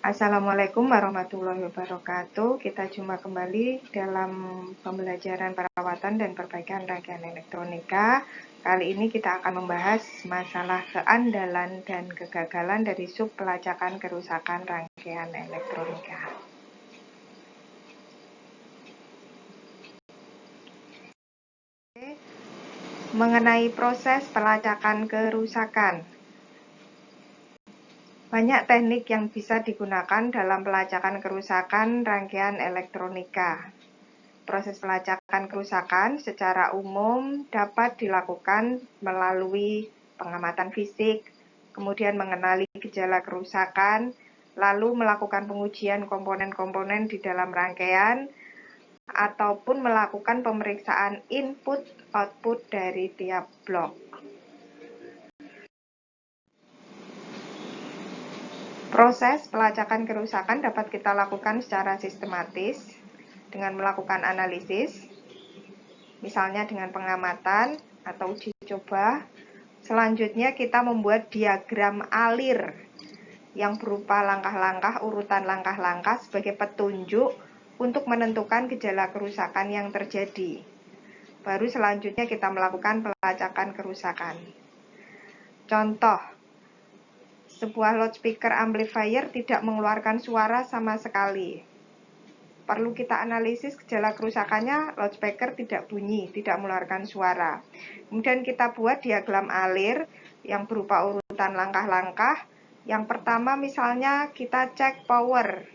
Assalamualaikum warahmatullahi wabarakatuh. Kita jumpa kembali dalam pembelajaran perawatan dan perbaikan rangkaian elektronika. Kali ini kita akan membahas masalah keandalan dan kegagalan dari sub pelacakan kerusakan rangkaian elektronika. Mengenai proses pelacakan kerusakan. Banyak teknik yang bisa digunakan dalam pelacakan kerusakan rangkaian elektronika. Proses pelacakan kerusakan secara umum dapat dilakukan melalui pengamatan fisik, kemudian mengenali gejala kerusakan, lalu melakukan pengujian komponen-komponen di dalam rangkaian, ataupun melakukan pemeriksaan input-output dari tiap blok. Proses pelacakan kerusakan dapat kita lakukan secara sistematis dengan melakukan analisis, misalnya dengan pengamatan atau uji coba. Selanjutnya kita membuat diagram alir yang berupa langkah-langkah, urutan langkah-langkah sebagai petunjuk untuk menentukan gejala kerusakan yang terjadi. Baru selanjutnya kita melakukan pelacakan kerusakan. Contoh, sebuah loudspeaker amplifier tidak mengeluarkan suara sama sekali. Perlu kita analisis gejala kerusakannya, loudspeaker tidak bunyi, tidak mengeluarkan suara. Kemudian kita buat diagram alir yang berupa urutan langkah-langkah. Yang pertama misalnya kita cek power.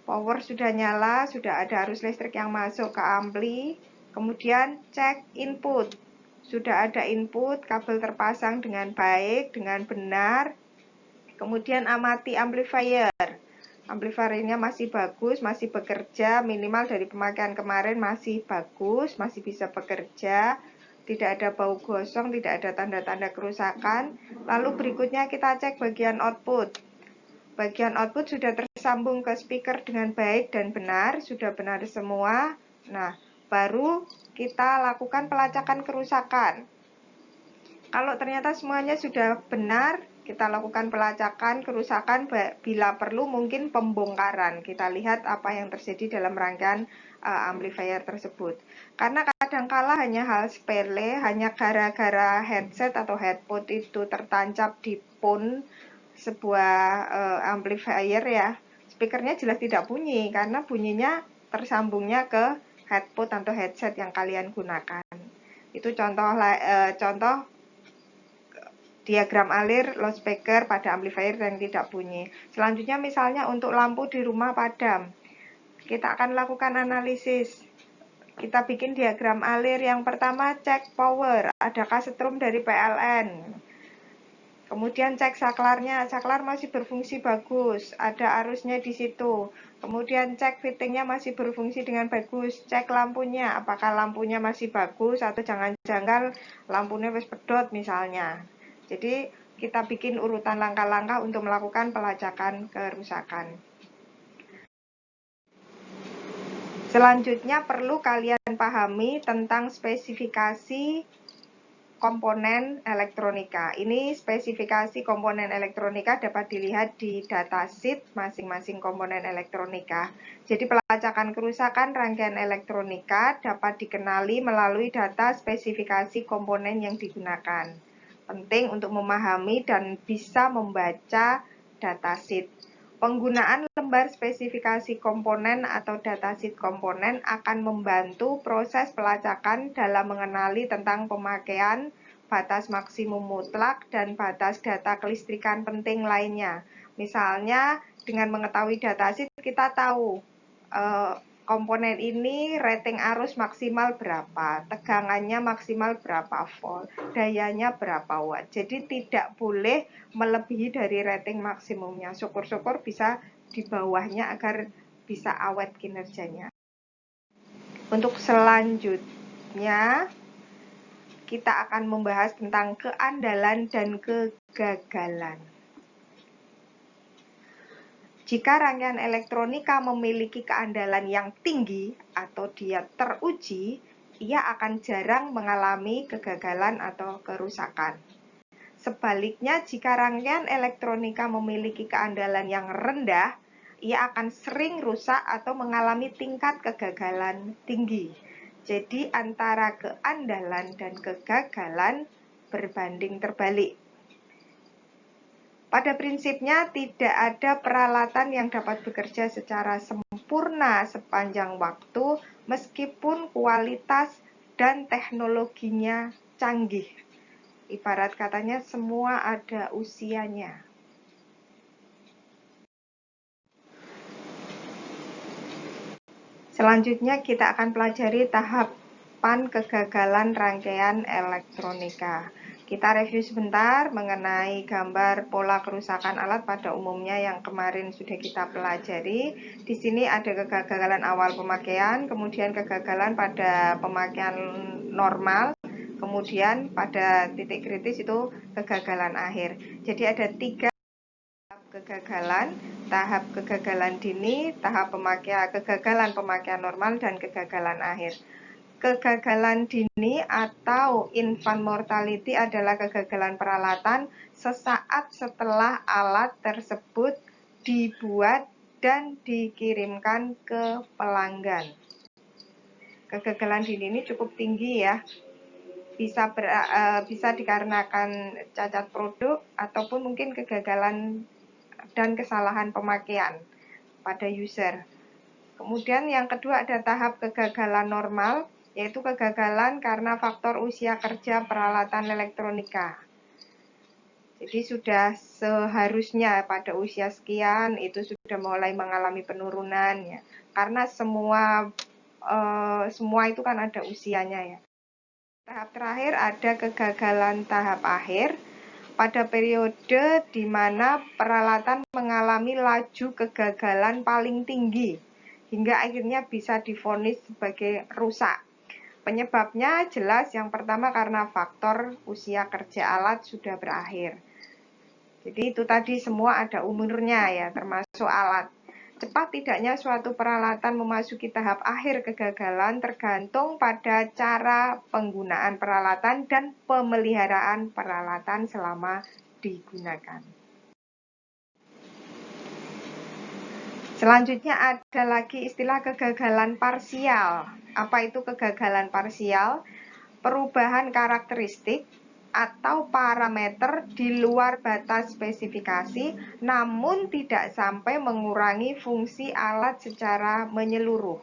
Power sudah nyala, sudah ada arus listrik yang masuk ke ampli. Kemudian cek input. Sudah ada input, kabel terpasang dengan baik, dengan benar. Kemudian amati amplifier. Amplifiernya masih bagus, masih bekerja, minimal dari pemakaian kemarin masih bagus, masih bisa bekerja, tidak ada bau gosong, tidak ada tanda-tanda kerusakan. Lalu berikutnya kita cek bagian output. Bagian output sudah tersambung ke speaker dengan baik dan benar, sudah benar semua. Nah, baru kita lakukan pelacakan kerusakan. Kalau ternyata semuanya sudah benar, kita lakukan pelacakan kerusakan, bila perlu mungkin pembongkaran. Kita lihat apa yang terjadi dalam rangkaian amplifier tersebut. Karena kadangkala hanya hal sepele, hanya gara-gara headset atau headphone itu tertancap di pun sebuah amplifier ya, speakernya jelas tidak bunyi karena bunyinya tersambungnya ke headphone atau headset yang kalian gunakan. Itu contoh diagram alir loudspeaker pada amplifier yang tidak bunyi. Selanjutnya misalnya untuk lampu di rumah padam. Kita akan lakukan analisis. Kita bikin diagram alir. Yang pertama cek power, adakah setrum dari PLN. Kemudian cek saklarnya, saklar masih berfungsi bagus, ada arusnya di situ. Kemudian cek fittingnya masih berfungsi dengan bagus, cek lampunya, apakah lampunya masih bagus atau jangan-jangan lampunya wis pedot misalnya. Jadi kita bikin urutan langkah-langkah untuk melakukan pelacakan kerusakan. Selanjutnya perlu kalian pahami tentang spesifikasi komponen elektronika. Ini spesifikasi komponen elektronika dapat dilihat di datasheet masing-masing komponen elektronika. Jadi pelacakan kerusakan rangkaian elektronika dapat dikenali melalui data spesifikasi komponen yang digunakan. Penting untuk memahami dan bisa membaca datasheet. Penggunaan lembar spesifikasi komponen atau datasheet komponen akan membantu proses pelacakan dalam mengenali tentang pemakaian, batas maksimum mutlak, dan batas data kelistrikan penting lainnya. Misalnya, dengan mengetahui datasheet kita tahu komponen ini rating arus maksimal berapa, tegangannya maksimal berapa volt, dayanya berapa watt. Jadi tidak boleh melebihi dari rating maksimumnya. Syukur-syukur bisa di bawahnya agar bisa awet kinerjanya. Untuk selanjutnya kita akan membahas tentang keandalan dan kegagalan. Jika rangkaian elektronika memiliki keandalan yang tinggi atau dia teruji, ia akan jarang mengalami kegagalan atau kerusakan. Sebaliknya, jika rangkaian elektronika memiliki keandalan yang rendah, ia akan sering rusak atau mengalami tingkat kegagalan tinggi. Jadi, antara keandalan dan kegagalan berbanding terbalik. Pada prinsipnya, tidak ada peralatan yang dapat bekerja secara sempurna sepanjang waktu, meskipun kualitas dan teknologinya canggih. Ibarat katanya semua ada usianya. Selanjutnya kita akan pelajari tahapan kegagalan rangkaian elektronika. Kita review sebentar mengenai gambar pola kerusakan alat pada umumnya yang kemarin sudah kita pelajari. Di sini ada kegagalan awal pemakaian, kemudian kegagalan pada pemakaian normal, kemudian pada titik kritis itu kegagalan akhir. Jadi ada 3 kegagalan, tahap kegagalan dini, tahap kegagalan pemakaian normal, dan kegagalan akhir. Kegagalan dini atau infant mortality adalah kegagalan peralatan sesaat setelah alat tersebut dibuat dan dikirimkan ke pelanggan. Kegagalan dini ini cukup tinggi ya. Bisa dikarenakan cacat produk ataupun mungkin kegagalan dan kesalahan pemakaian pada user. Kemudian yang kedua ada tahap kegagalan normal, yaitu kegagalan karena faktor usia kerja peralatan elektronika. Jadi sudah seharusnya pada usia sekian itu sudah mulai mengalami penurunan ya. Karena semua itu kan ada usianya ya. Tahap terakhir ada kegagalan tahap akhir. Pada periode di mana peralatan mengalami laju kegagalan paling tinggi, hingga akhirnya bisa divonis sebagai rusak. Penyebabnya jelas, yang pertama karena faktor usia kerja alat sudah berakhir. Jadi itu tadi semua ada umurnya ya, termasuk alat. Cepat tidaknya suatu peralatan memasuki tahap akhir kegagalan tergantung pada cara penggunaan peralatan dan pemeliharaan peralatan selama digunakan. Selanjutnya ada lagi istilah kegagalan parsial. Apa itu kegagalan parsial? Perubahan karakteristik atau parameter di luar batas spesifikasi, namun tidak sampai mengurangi fungsi alat secara menyeluruh.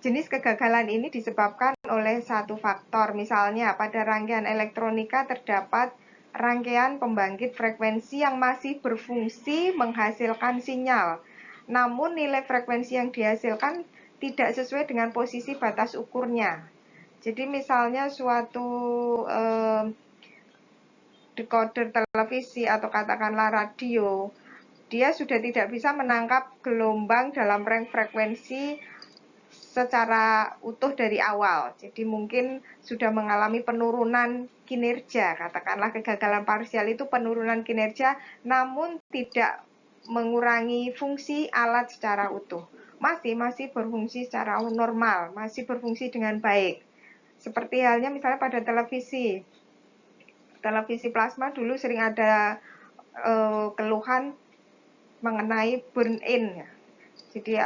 Jenis kegagalan ini disebabkan oleh satu faktor, misalnya pada rangkaian elektronika terdapat rangkaian pembangkit frekuensi yang masih berfungsi menghasilkan sinyal, namun nilai frekuensi yang dihasilkan tidak sesuai dengan posisi batas ukurnya. Jadi misalnya suatu decoder televisi atau katakanlah radio, dia sudah tidak bisa menangkap gelombang dalam range frekuensi secara utuh dari awal. Jadi mungkin sudah mengalami penurunan kinerja, katakanlah kegagalan parsial itu penurunan kinerja, namun tidak mengurangi fungsi alat secara utuh. Masih berfungsi secara normal, masih berfungsi dengan baik. Seperti halnya misalnya pada televisi plasma dulu sering ada keluhan mengenai burn in ya. Jadi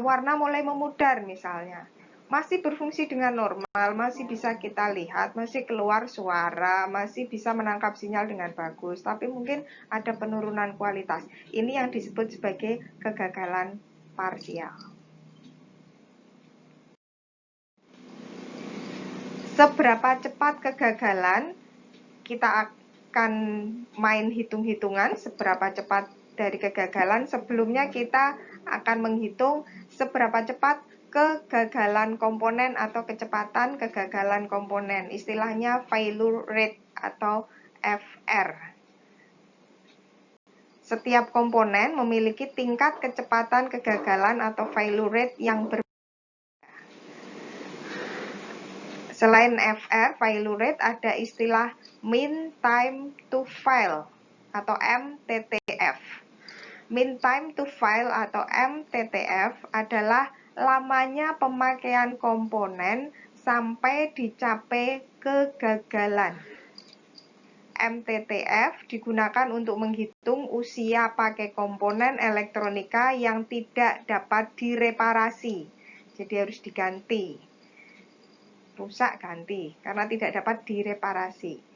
warna mulai memudar misalnya. Masih berfungsi dengan normal, masih bisa kita lihat, masih keluar suara, masih bisa menangkap sinyal dengan bagus, tapi mungkin ada penurunan kualitas. Ini yang disebut sebagai kegagalan parsial. Seberapa cepat kegagalan? Kita akan main hitung-hitungan seberapa cepat dari kegagalan. Sebelumnya kita akan menghitung seberapa cepat kegagalan komponen atau kecepatan kegagalan komponen. Istilahnya failure rate atau FR. Setiap komponen memiliki tingkat kecepatan kegagalan atau failure rate yang berbeda. Selain FR, failure rate, ada istilah mean time to fail atau MTTF. Mean time to fail atau MTTF adalah lamanya pemakaian komponen sampai dicapai kegagalan. MTTF digunakan untuk menghitung usia pakai komponen elektronika yang tidak dapat direparasi. Jadi harus diganti. Rusak ganti, karena tidak dapat direparasi.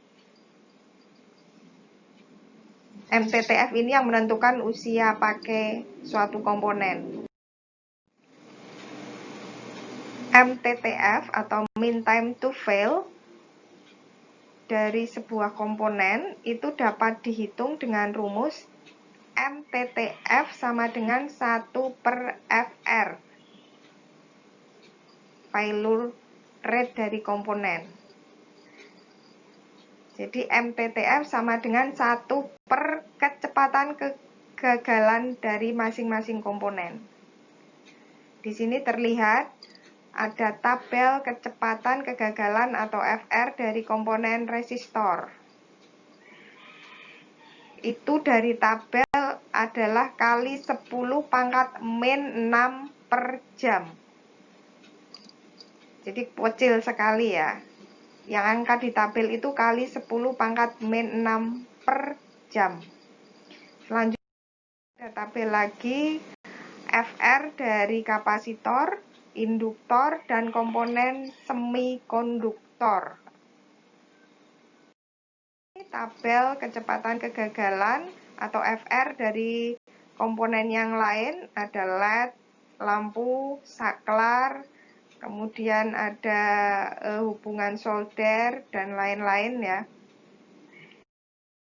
MTTF ini yang menentukan usia pakai suatu komponen. MTTF atau mean time to fail dari sebuah komponen itu dapat dihitung dengan rumus MTTF sama dengan 1/FR, failure rate dari komponen. Jadi MTTF sama dengan 1 per kecepatan kegagalan dari masing-masing komponen. Di sini terlihat ada tabel kecepatan kegagalan atau FR dari komponen resistor. Itu dari tabel adalah kali 10 pangkat min 6 per jam. Jadi kecil sekali ya. Yang angka di tabel itu kali 10 pangkat min 6 per jam. Selanjutnya ada tabel lagi FR dari kapasitor, induktor, dan komponen semikonduktor. Tabel kecepatan kegagalan atau FR dari komponen yang lain ada LED, lampu, saklar, kemudian ada hubungan solder, dan lain-lain ya.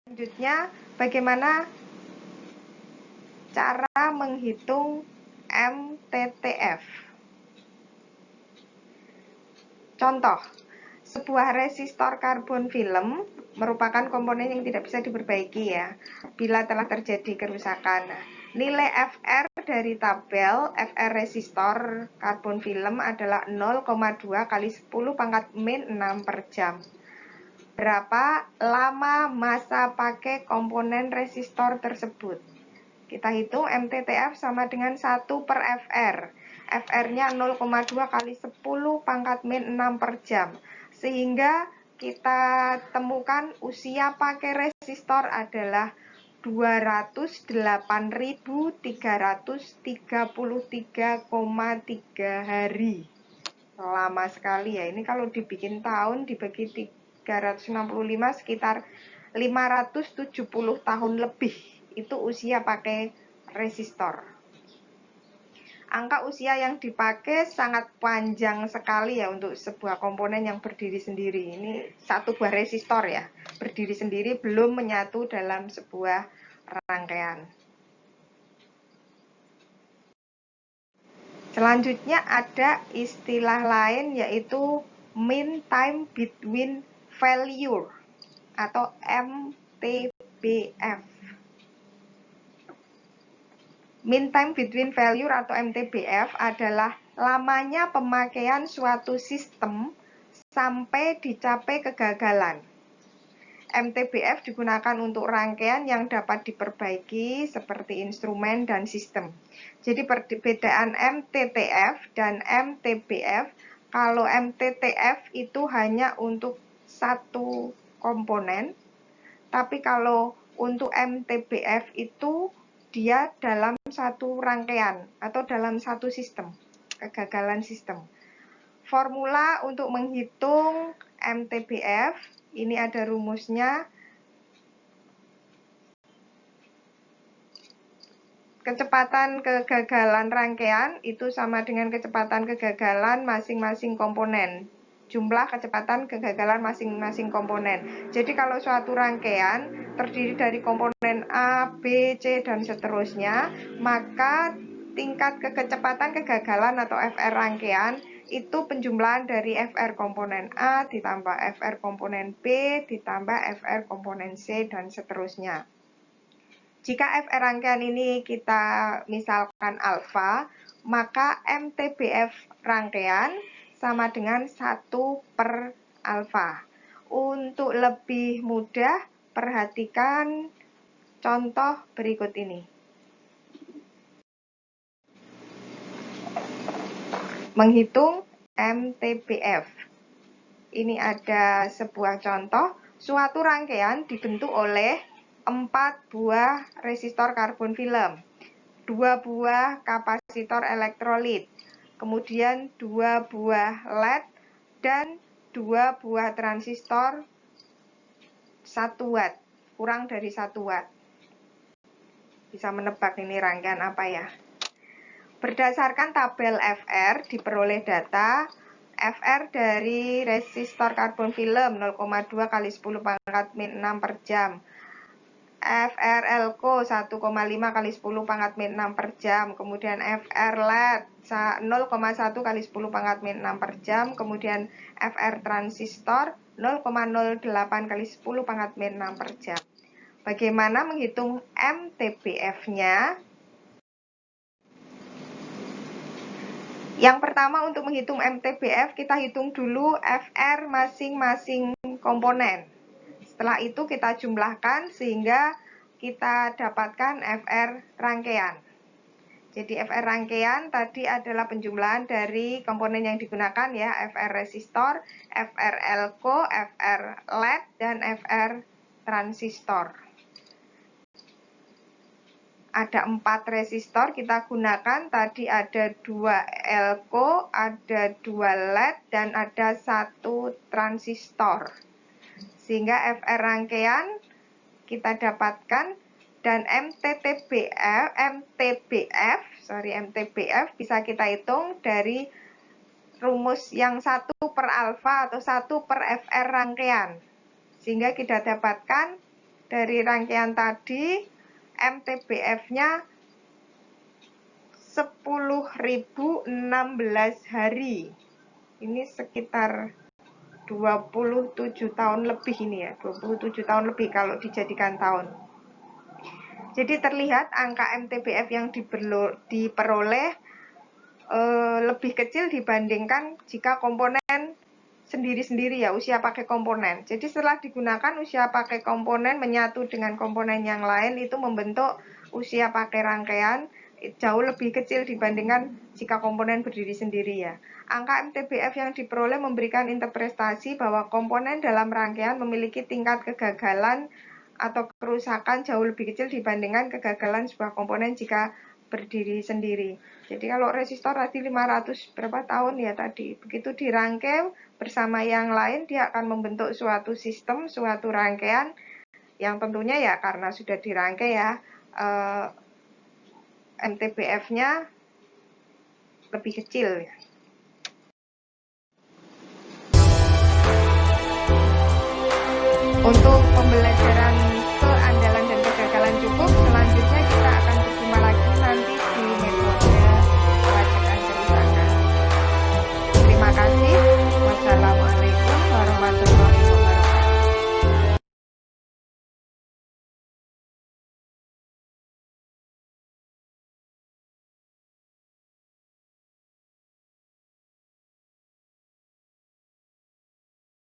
Selanjutnya, bagaimana cara menghitung MTTF? Contoh, sebuah resistor karbon film merupakan komponen yang tidak bisa diperbaiki ya, bila telah terjadi kerusakan. Nilai FR dari tabel FR resistor karbon film adalah 0,2 kali 10 pangkat min 6 per jam. Berapa lama masa pakai komponen resistor tersebut? Kita hitung MTTF sama dengan 1 per FR. FR-nya 0,2 kali 10 pangkat min 6 per jam. Sehingga kita temukan usia pakai resistor adalah 208.333,3 hari. Lama sekali ya. Ini kalau dibikin tahun dibagi 365 sekitar 570 tahun lebih. Itu usia pakai resistor. Angka usia yang dipakai sangat panjang sekali ya untuk sebuah komponen yang berdiri sendiri. Ini satu buah resistor ya, berdiri sendiri belum menyatu dalam sebuah rangkaian. Selanjutnya ada istilah lain yaitu mean time between failure atau MTBF. Mean time between failure atau MTBF adalah lamanya pemakaian suatu sistem sampai dicapai kegagalan. MTBF digunakan untuk rangkaian yang dapat diperbaiki seperti instrumen dan sistem. Jadi perbedaan MTTF dan MTBF, kalau MTTF itu hanya untuk satu komponen, tapi kalau untuk MTBF itu dia dalam satu rangkaian atau dalam satu sistem, kegagalan sistem. Formula untuk menghitung MTBF, ini ada rumusnya. Kecepatan kegagalan rangkaian itu sama dengan kecepatan kegagalan masing-masing komponen. Jumlah kecepatan kegagalan masing-masing komponen. Jadi kalau suatu rangkaian terdiri dari komponen A, B, C, dan seterusnya, maka tingkat kecepatan kegagalan atau FR rangkaian itu penjumlahan dari FR komponen A ditambah FR komponen B ditambah FR komponen C dan seterusnya. Jika FR rangkaian ini kita misalkan alfa, maka MTBF rangkaian sama dengan 1 per alfa. Untuk lebih mudah, perhatikan contoh berikut ini. Menghitung MTBF. Ini ada sebuah contoh Suatu rangkaian dibentuk oleh 4 buah resistor karbon film, 2 buah kapasitor elektrolit, kemudian 2 buah LED, dan 2 buah transistor 1 watt, kurang dari 1 watt. Bisa menebak ini rangkaian apa ya? Berdasarkan tabel FR diperoleh data FR dari resistor karbon film 0,2 kali 10 pangkat min 6 per jam. FR elko 1,5 kali 10 pangkat min 6 per jam, kemudian FR LED 0,1 kali 10 pangkat min 6 per jam, kemudian FR transistor 0,08 kali 10 pangkat min 6 per jam. Bagaimana menghitung MTBF-nya? Yang pertama, untuk menghitung MTBF, kita hitung dulu FR masing-masing komponen. Setelah itu kita jumlahkan sehingga kita dapatkan FR rangkaian. Jadi FR rangkaian tadi adalah penjumlahan dari komponen yang digunakan ya, FR resistor, FR elko, FR LED, dan FR transistor. Ada 4 resistor kita gunakan, tadi ada 2 elko, ada 2 LED, dan ada 1 transistor. Sehingga FR rangkaian kita dapatkan, dan MTBF bisa kita hitung dari rumus yang 1 per alfa atau 1 per FR rangkaian. Sehingga kita dapatkan dari rangkaian tadi MTBF-nya 10.016 hari. Ini sekitar 27 tahun lebih ini ya, 27 tahun lebih kalau dijadikan tahun. Jadi terlihat angka MTBF yang diperoleh lebih kecil dibandingkan jika komponen sendiri-sendiri ya, usia pakai komponen. Jadi setelah digunakan usia pakai komponen menyatu dengan komponen yang lain, itu membentuk usia pakai rangkaian jauh lebih kecil dibandingkan jika komponen berdiri sendiri ya. Angka MTBF yang diperoleh memberikan interpretasi bahwa komponen dalam rangkaian memiliki tingkat kegagalan atau kerusakan jauh lebih kecil dibandingkan kegagalan sebuah komponen jika berdiri sendiri. Jadi kalau resistor tadi 500 berapa tahun ya tadi, begitu dirangkai bersama yang lain dia akan membentuk suatu sistem, suatu rangkaian yang tentunya ya karena sudah dirangkai ya MTBF-nya lebih kecil. Untuk pembelajaran